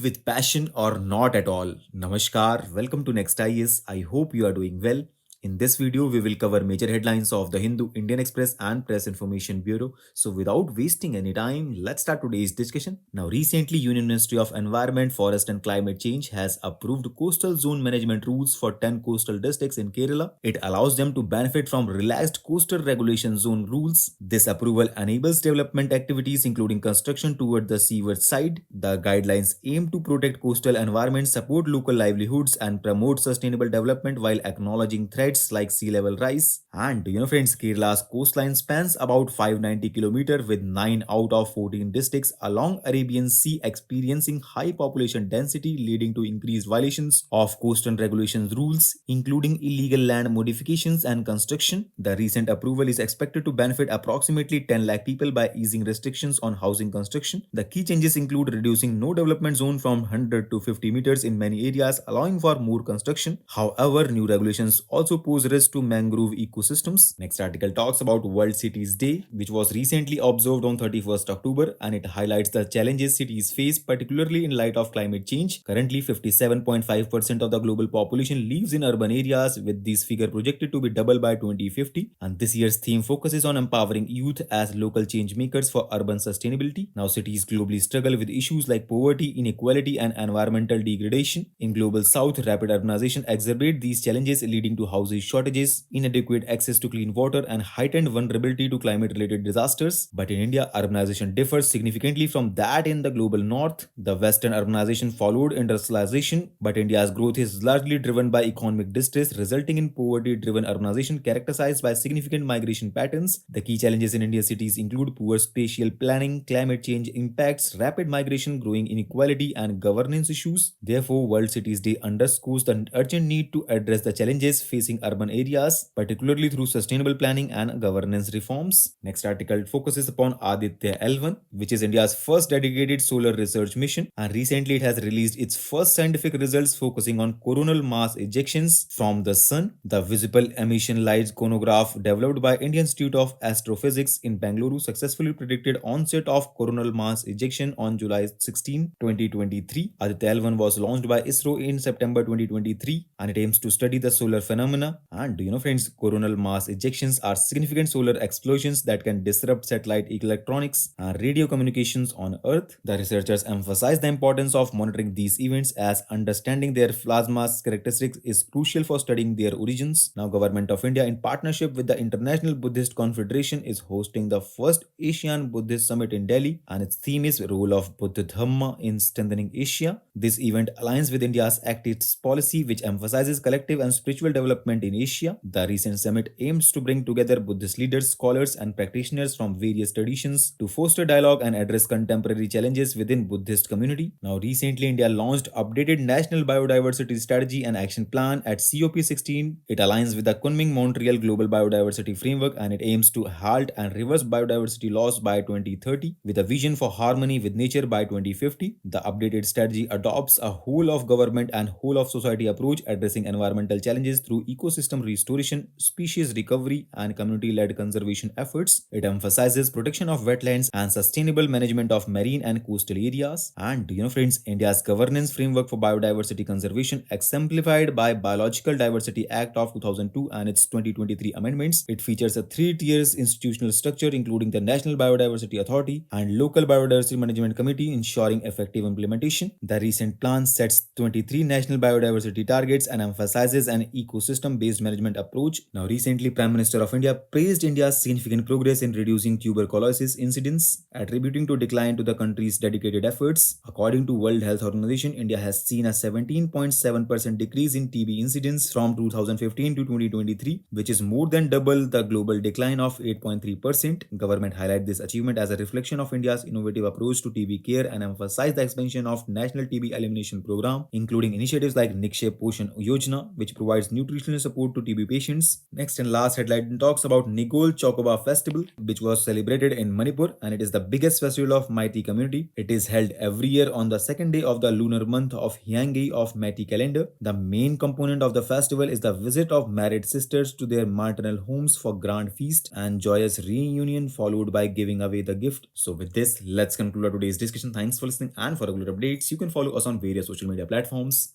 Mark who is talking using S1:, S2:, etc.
S1: it with passion or not at all? Namaskar, welcome to Next IS. I hope you are doing well. In this video, we will cover major headlines of the Hindu, Indian Express and Press Information Bureau. So without wasting any time, let's start today's discussion. Now recently, Union Ministry of Environment, Forest and Climate Change has approved coastal zone management rules for 10 coastal districts in Kerala. It allows them to benefit from relaxed coastal regulation zone rules. This approval enables development activities including construction toward the seaward side. The guidelines aim to protect coastal environments, support local livelihoods and promote sustainable development while acknowledging threats like sea level rise. And friends, Kerala's coastline spans about 590 kilometers with 9 out of 14 districts along Arabian Sea experiencing high population density leading to increased violations of coastal regulations rules including illegal land modifications and construction. The recent approval is expected to benefit approximately 10 lakh people by easing restrictions on housing construction. The key changes include reducing no development zone from 100 to 50 meters in many areas, allowing for more construction. However, new regulations also pose risk to mangrove ecosystems. Next article talks about World Cities Day, which was recently observed on 31st October, and it highlights the challenges cities face, particularly in light of climate change. Currently, 57.5% of the global population lives in urban areas, with this figure projected to be double by 2050. And this year's theme focuses on empowering youth as local change makers for urban sustainability. Now, cities globally struggle with issues like poverty, inequality, and environmental degradation. In global south, rapid urbanization exacerbates these challenges, leading to housing shortages, inadequate access to clean water, and heightened vulnerability to climate-related disasters. But in India, urbanization differs significantly from that in the global north. The western urbanization followed industrialization, but India's growth is largely driven by economic distress, resulting in poverty-driven urbanization characterized by significant migration patterns. The key challenges in India's cities include poor spatial planning, climate change impacts, rapid migration, growing inequality, and governance issues. Therefore, World Cities Day underscores the urgent need to address the challenges facing urban areas, particularly through sustainable planning and governance reforms. Next article focuses upon Aditya L1, which is India's first dedicated solar research mission, and recently it has released its first scientific results focusing on coronal mass ejections from the sun. The visible emission light chronograph developed by Indian Institute of Astrophysics in Bangalore successfully predicted onset of coronal mass ejection on July 16, 2023. Aditya L1 was launched by ISRO in September 2023, and it aims to study the solar phenomena. And friends, coronal mass ejections are significant solar explosions that can disrupt satellite electronics and radio communications on Earth. The researchers emphasize the importance of monitoring these events as understanding their plasma characteristics is crucial for studying their origins. Now, Government of India, in partnership with the International Buddhist Confederation, is hosting the first Asian Buddhist Summit in Delhi, and its theme is Role of Buddha Dhamma in Strengthening Asia. This event aligns with India's activist policy, which emphasizes collective and spiritual development in Asia. The recent summit aims to bring together Buddhist leaders, scholars, and practitioners from various traditions to foster dialogue and address contemporary challenges within Buddhist community. Now, recently, India launched updated National Biodiversity Strategy and Action Plan at COP16. It aligns with the Kunming Montreal Global Biodiversity Framework, and it aims to halt and reverse biodiversity loss by 2030 with a vision for harmony with nature by 2050. The updated strategy adopts a whole of government and whole of society approach addressing environmental challenges through ecosystem restoration, species recovery, and community-led conservation efforts. It emphasizes protection of wetlands and sustainable management of marine and coastal areas. And friends, India's governance framework for biodiversity conservation, exemplified by Biological Diversity Act of 2002 and its 2023 amendments, it features a three-tier institutional structure including the National Biodiversity Authority and Local Biodiversity Management Committee, ensuring effective implementation. The recent plan sets 23 national biodiversity targets and emphasizes an ecosystem-based management approach. Now, recently, Prime Minister of India praised India's significant progress in reducing tuberculosis incidence, attributing to decline to the country's dedicated efforts. According to World Health Organization, India has seen a 17.7% decrease in TB incidence from 2015 to 2023, which is more than double the global decline of 8.3%. Government highlight this achievement as a reflection of India's innovative approach to TB care and emphasize the expansion of National TB Elimination Program, including initiatives like Nikshay Poshan Yojana, which provides nutritional support to TB patients. Next and last headline talks about Ningol Chakkouba festival, which was celebrated in Manipur, and it is the biggest festival of Meitei community. It is held every year on the second day of the lunar month of Hyangei of Meitei calendar. The main component of the festival is the visit of married sisters to their maternal homes for grand feast and joyous reunion, followed by giving away the gift. So with this, let's conclude today's discussion. Thanks for listening, and for regular updates, you can follow us on various social media platforms.